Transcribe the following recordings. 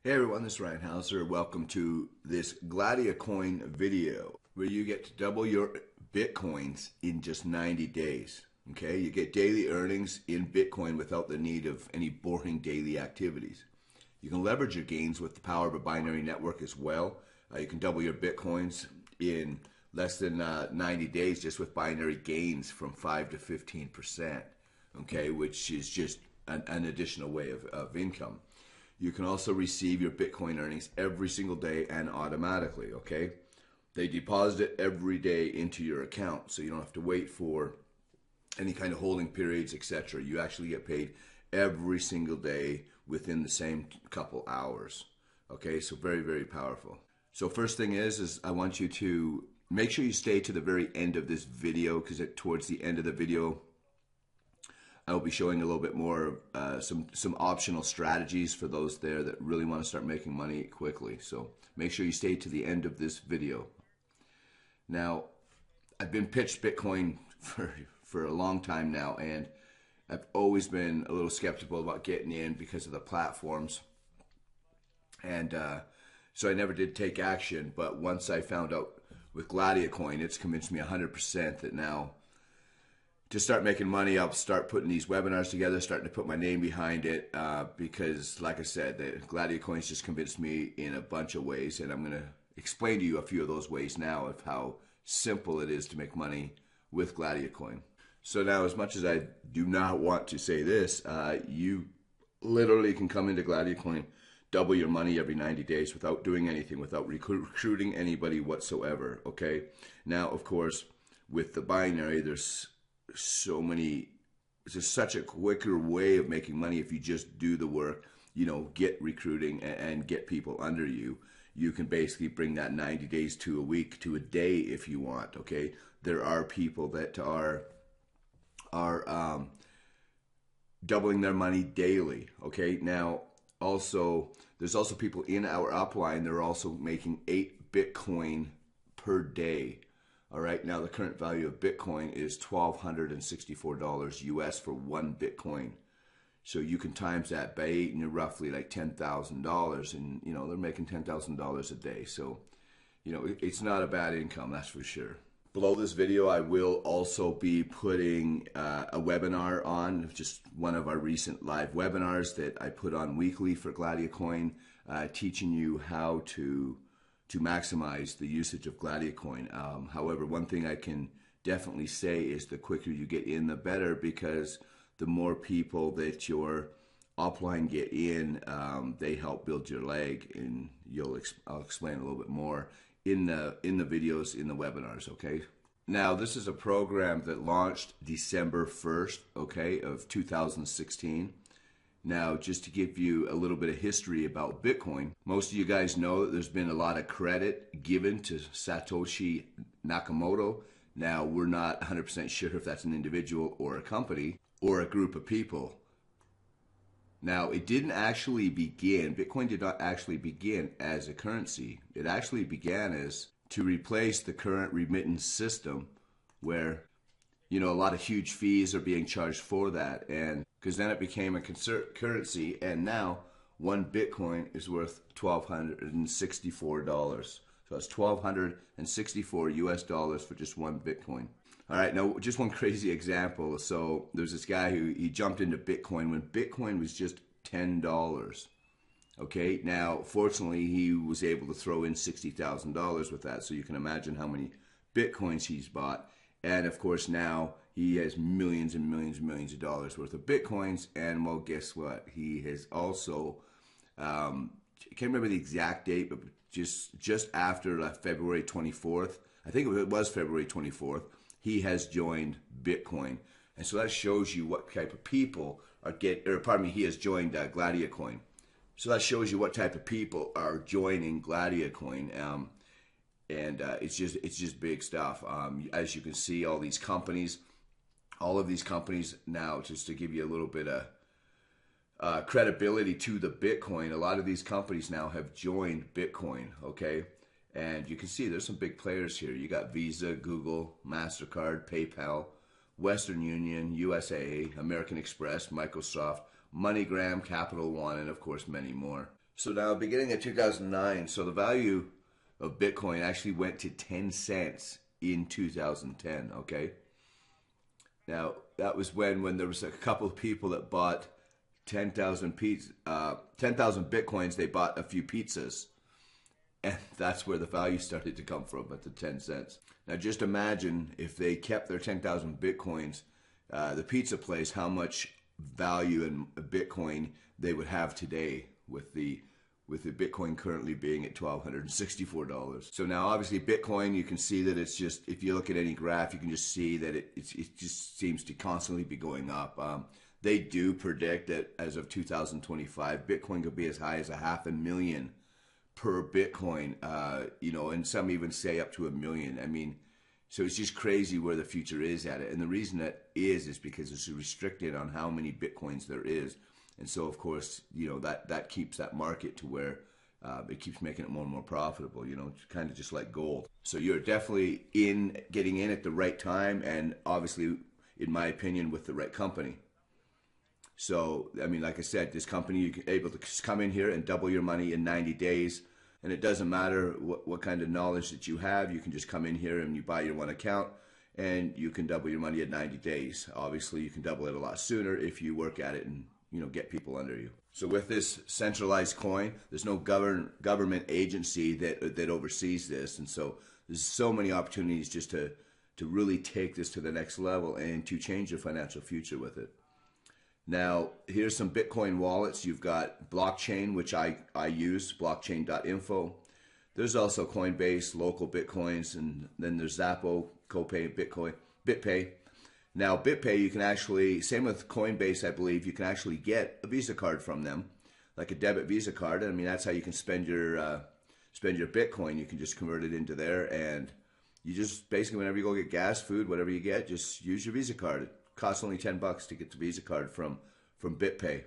Hey everyone, this is Ryan Hauser. Welcome to this GladiaCoin video where you get to double your Bitcoins in just 90 days. Okay, you get daily earnings in Bitcoin without the need of any boring daily activities. You can leverage your gains with the power of a binary network as well. You can double your Bitcoins in less than 90 days just with binary gains from 5 to 15%. Okay, which is just an additional way of income. You can also receive your Bitcoin earnings every single day and automatically, okay? They deposit it every day into your account, so you don't have to wait for any kind of holding periods, etc. You actually get paid every single day within the same couple hours, okay? So very, very powerful. So first thing is I want you to make sure you stay to the very end of this video, because towards the end of the video, I will be showing a little bit more some optional strategies for those there that really want to start making money quickly. So make sure you stay to the end of this video. Now, I've been pitched Bitcoin for a long time now, and I've always been a little skeptical about getting in because of the platforms. And so I never did take action. But once I found out with GladiaCoin, it's convinced me 100% that now to start making money, I'll start putting these webinars together, starting to put my name behind it, because, like I said, the GladiaCoins just convinced me in a bunch of ways, and I'm going to explain to you a few of those ways now of how simple it is to make money with GladiaCoin. So now, as much as I do not want to say this, you literally can come into GladiaCoin, double your money every 90 days without doing anything, without recruiting anybody whatsoever, okay? Now, of course, with the binary, there's just such a quicker way of making money if you just do the work, get recruiting and get people under you. You can basically bring that 90 days to a week to a day if you want, okay? There are people that are doubling their money daily, okay? Now, there's also people in our upline, they're also making 8 Bitcoin per day. All right, now the current value of Bitcoin is $1,264 US for 1 Bitcoin. So you can times that by 8 and you're roughly like $10,000, and they're making $10,000 a day. So, it's not a bad income, that's for sure. Below this video, I will also be putting a webinar on, just one of our recent live webinars that I put on weekly for GladiaCoin, teaching you how to maximize the usage of GladiaCoin. However, one thing I can definitely say is the quicker you get in, the better, because the more people that your upline get in, they help build your leg, and I'll explain a little bit more in the videos, in the webinars, okay? Now, this is a program that launched December 1st, okay, of 2016. Now, just to give you a little bit of history about Bitcoin, most of you guys know that there's been a lot of credit given to Satoshi Nakamoto. Now, we're not 100% sure if that's an individual or a company or a group of people. Now, it didn't actually begin, Bitcoin did not actually begin as a currency. It actually began as to replace the current remittance system where a lot of huge fees are being charged for that, and because then it became a currency, and now 1 Bitcoin is worth $1,264. So that's $1,264 US dollars for just 1 Bitcoin. All right, now just one crazy example. So there's this guy he jumped into Bitcoin when Bitcoin was just $10. Okay, now fortunately he was able to throw in $60,000 with that, so you can imagine how many Bitcoins he's bought. And of course now he has millions and millions and millions of dollars worth of Bitcoins. And well, guess what? He has also, I can't remember the exact date, but just after February 24th, I think it was February 24th, he has joined Bitcoin. And so that shows you what type of people he has joined GladiaCoin. So that shows you what type of people are joining GladiaCoin. And it's just big stuff. As you can see, all of these companies now, just to give you a little bit of credibility to the Bitcoin, a lot of these companies now have joined Bitcoin, okay? And you can see there's some big players here. You got Visa, Google, MasterCard, PayPal, Western Union, USA, American Express, Microsoft, MoneyGram, Capital One, and of course many more. So now beginning in 2009, so the value of Bitcoin actually went to 10 cents in 2010, okay? Now, that was when there was a couple of people that bought 10,000 Bitcoins, they bought a few pizzas. And that's where the value started to come from, at the 10 cents. Now, just imagine if they kept their 10,000 Bitcoins, the pizza place, how much value in Bitcoin they would have today with the Bitcoin currently being at $1,264. So now obviously Bitcoin, you can see that it's just, if you look at any graph, you can just see that it just seems to constantly be going up. They do predict that as of 2025, Bitcoin could be as high as $500,000 per Bitcoin, you know, and some even say up to $1 million. I mean, so it's just crazy where the future is at it. And the reason that is because it's restricted on how many Bitcoins there is. And so, of course, you know, that keeps that market to where it keeps making it more and more profitable, you know, kind of just like gold. So you're definitely getting in at the right time, and obviously, in my opinion, with the right company. So, I mean, like I said, this company, you're able to come in here and double your money in 90 days. And it doesn't matter what kind of knowledge that you have. You can just come in here and you buy your one account and you can double your money in 90 days. Obviously, you can double it a lot sooner if you work at it and, you know, get people under you. So with this centralized coin, there's no government agency that oversees this. And so there's so many opportunities just to really take this to the next level and to change your financial future with it. Now, here's some Bitcoin wallets. You've got Blockchain, which I use, blockchain.info. There's also Coinbase, Local Bitcoins, and then there's Zappo, Copay, Bitcoin, BitPay. Now, BitPay, you can actually, same with Coinbase, I believe, you can actually get a Visa card from them, like a debit Visa card. I mean, that's how you can spend your Bitcoin. You can just convert it into there, and you just basically, whenever you go get gas, food, whatever you get, just use your Visa card. Costs only $10 to get the Visa card from BitPay.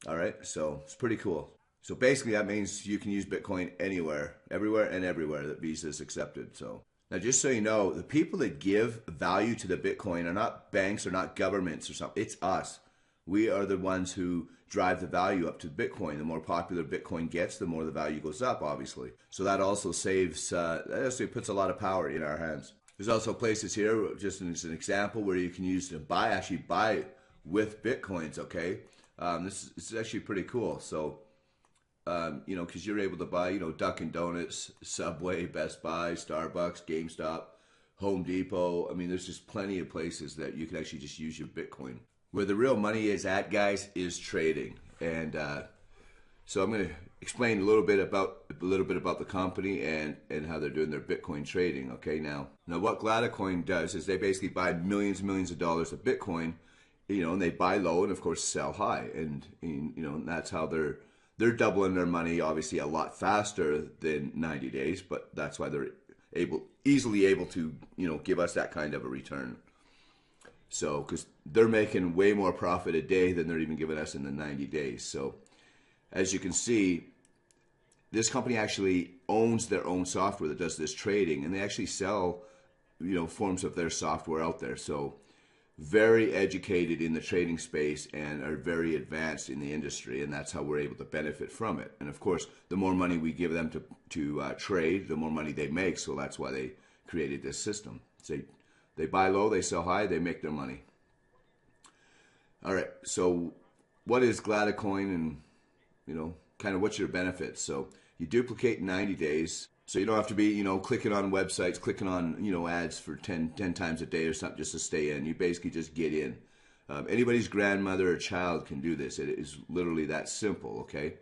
All right, so it's pretty cool. So basically that means you can use Bitcoin anywhere, everywhere that Visa is accepted. So now, just so you know, the people that give value to the Bitcoin are not banks or not governments or something. It's us. We are the ones who drive the value up to Bitcoin. The more popular Bitcoin gets, the more the value goes up, obviously. So that also saves, that actually puts a lot of power in our hands. There's also places here, just as an example, where you can use to actually buy with Bitcoins, okay? This is actually pretty cool. So, you know, because you're able to buy, you know, Dunkin' Donuts, Subway, Best Buy, Starbucks, GameStop, Home Depot. I mean, there's just plenty of places that you can actually just use your Bitcoin. Where the real money is at, guys, is trading. And so I'm going to explain a little bit about the company and how they're doing their Bitcoin trading. Okay, now what GladiaCoin does is they basically buy millions and millions of dollars of Bitcoin, you know, and they buy low and of course sell high, and you know, and that's how they're doubling their money, obviously a lot faster than 90 days, but that's why they're easily able to, you know, give us that kind of a return. So because they're making way more profit a day than they're even giving us in the 90 days. So as you can see, this company actually owns their own software that does this trading, and they actually sell, you know, forms of their software out there. So very educated in the trading space and are very advanced in the industry, and that's how we're able to benefit from it. And of course, the more money we give them to trade, the more money they make. So that's why they created this system. So they buy low, they sell high, they make their money. All right, so what is GladiaCoin, and, you know, kind of what's your benefits? So you duplicate in 90 days. So you don't have to be, you know, clicking on websites, clicking on, you know, ads for 10 times a day or something just to stay in. You basically just get in. Anybody's grandmother or child can do this. It is literally that simple, okay?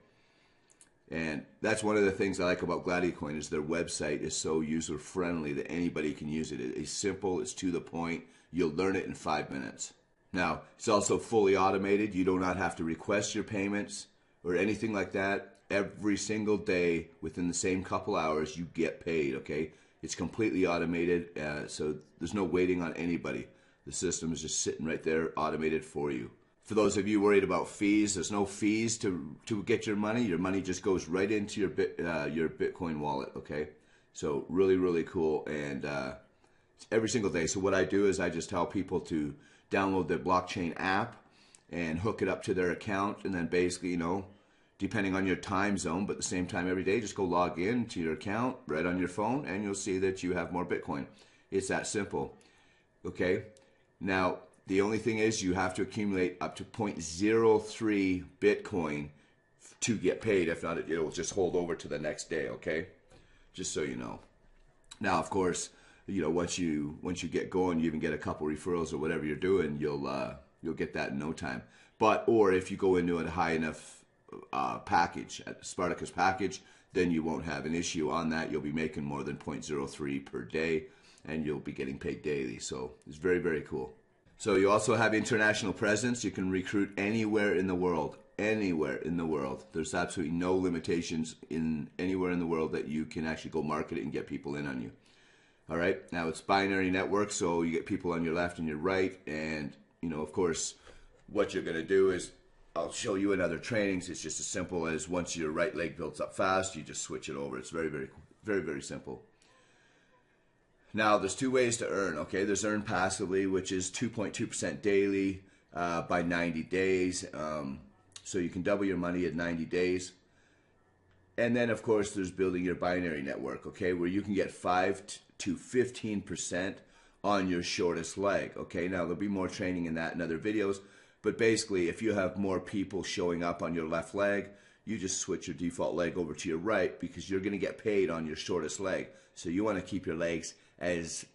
And that's one of the things I like about GladiaCoin is their website is so user-friendly that anybody can use it. It's simple. It's to the point. You'll learn it in 5 minutes. Now, it's also fully automated. You do not have to request your payments or anything like that. Every single day, within the same couple hours, you get paid, okay? It's completely automated, so there's no waiting on anybody. The system is just sitting right there, automated for you. For those of you worried about fees, there's no fees to get your money. Your money just goes right into your Bitcoin wallet, okay? So really, really cool, and every single day. So what I do is I just tell people to download the blockchain app, and hook it up to their account, and then basically, you know, depending on your time zone, but the same time every day, just go log in to your account right on your phone, and you'll see that you have more Bitcoin. It's that simple. Okay. Now, the only thing is you have to accumulate up to 0.03 Bitcoin to get paid. If not, it will just hold over to the next day. Okay. Just so you know. Now, of course, you know, once you get going, you even get a couple referrals or whatever you're doing, you'll get that in no time. But, or if you go into a high enough package, a Spartacus package, then you won't have an issue on that. You'll be making more than 0.03 per day, and you'll be getting paid daily. So it's very, very cool. So you also have international presence. You can recruit anywhere in the world. Anywhere in the world. There's absolutely no limitations in anywhere in the world that you can actually go market it and get people in on you. All right. Now it's binary network, so you get people on your left and your right. And, you know, of course, what you're going to do is, I'll show you in other trainings. It's just as simple as once your right leg builds up fast, you just switch it over. It's very, very, very, very simple. Now, there's two ways to earn, okay? There's earn passively, which is 2.2% daily by 90 days. So you can double your money at 90 days. And then, of course, there's building your binary network, okay, where you can get 5 to 15% on your shortest leg, okay? Now, there'll be more training in that in other videos. But basically, if you have more people showing up on your left leg, you just switch your default leg over to your right because you're going to get paid on your shortest leg. So you want to keep your legs as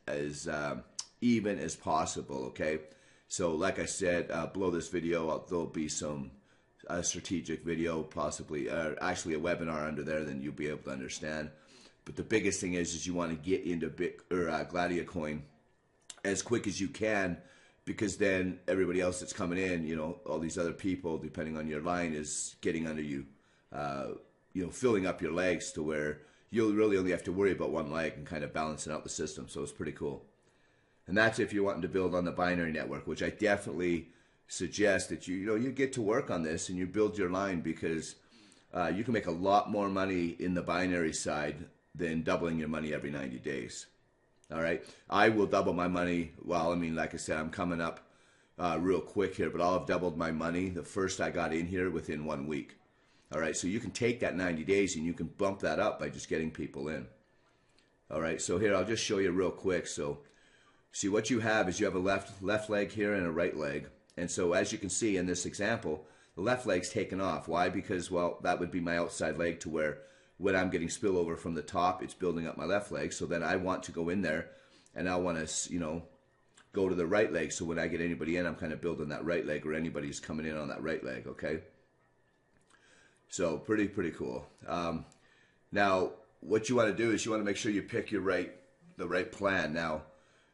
even as possible, okay? So like I said, below this video, there'll be some strategic video, possibly, actually a webinar under there, then you'll be able to understand. But the biggest thing is you want to get into GladiaCoin as quick as you can, because then everybody else that's coming in, you know, all these other people, depending on your line, is getting under you, you know, filling up your legs to where you'll really only have to worry about one leg and kind of balancing out the system. So it's pretty cool. And that's if you're wanting to build on the binary network, which I definitely suggest that you get to work on this and you build your line, because you can make a lot more money in the binary side than doubling your money every 90 days. All right. I will double my money. Well, I mean, like I said, I'm coming up real quick here, but I'll have doubled my money the first I got in here within 1 week. All right. So you can take that 90 days and you can bump that up by just getting people in. All right. So here, I'll just show you real quick. So see, what you have is you have a left leg here and a right leg. And so as you can see in this example, the left leg's taken off. Why? Because, well, that would be my outside leg, to where when I'm getting spillover from the top, it's building up my left leg. So then I want to go in there and I want to, you know, go to the right leg. So when I get anybody in, I'm kind of building that right leg, or anybody's coming in on that right leg, okay? So pretty cool. Now, what you want to do is you want to make sure you pick the right plan. Now,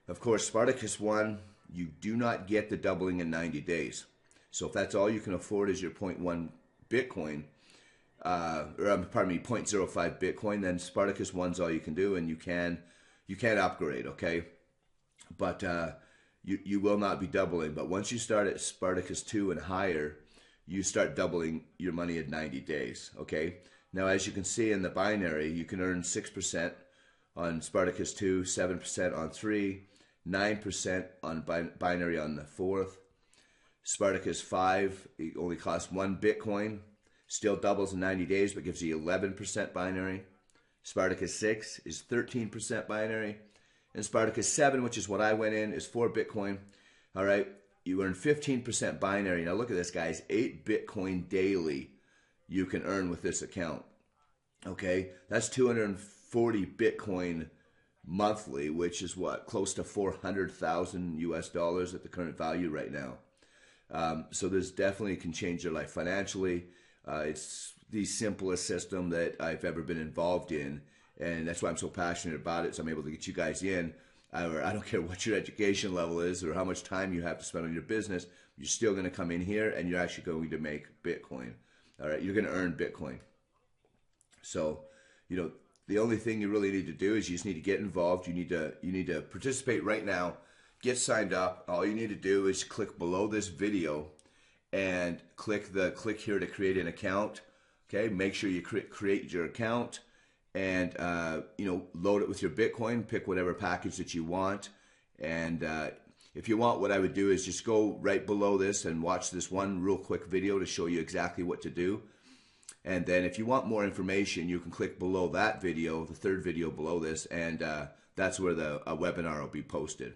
of course, Spartacus 1, you do not get the doubling in 90 days. So if that's all you can afford is your 0.1 Bitcoin, or pardon me, 0.05 Bitcoin, then Spartacus 1's all you can do, and you can upgrade, okay? But you will not be doubling. But once you start at Spartacus 2 and higher, you start doubling your money in 90 days, okay? Now, as you can see in the binary, you can earn 6% on Spartacus 2, 7% on 3, 9% on binary on the 4th. Spartacus 5, it only costs 1 Bitcoin, still doubles in 90 days, but gives you 11% binary. Spartacus 6 is 13% binary. And Spartacus 7, which is what I went in, is 4 Bitcoin. All right, you earn 15% binary. Now look at this, guys, 8 Bitcoin daily you can earn with this account. Okay, that's 240 Bitcoin monthly, which is what, close to 400,000 US dollars at the current value right now. So this definitely can change your life financially. It's the simplest system that I've ever been involved in, and that's why I'm so passionate about it. So I'm able to get you guys in. I don't care what your education level is or how much time you have to spend on your business. You're still going to come in here and you're actually going to make Bitcoin. All right, you're going to earn Bitcoin. So, you know, the only thing you really need to do is you just need to get involved. You need to participate right now. Get signed up. All you need to do is click below this video and click here to create an account. Okay, make sure you create your account and you know, load it with your Bitcoin. Pick whatever package that you want, and If you want, what I would do is just go right below this and watch this one real quick video to show you exactly what to do. And then if you want more information, you can click below that video, the third video below this, and that's where the webinar will be posted.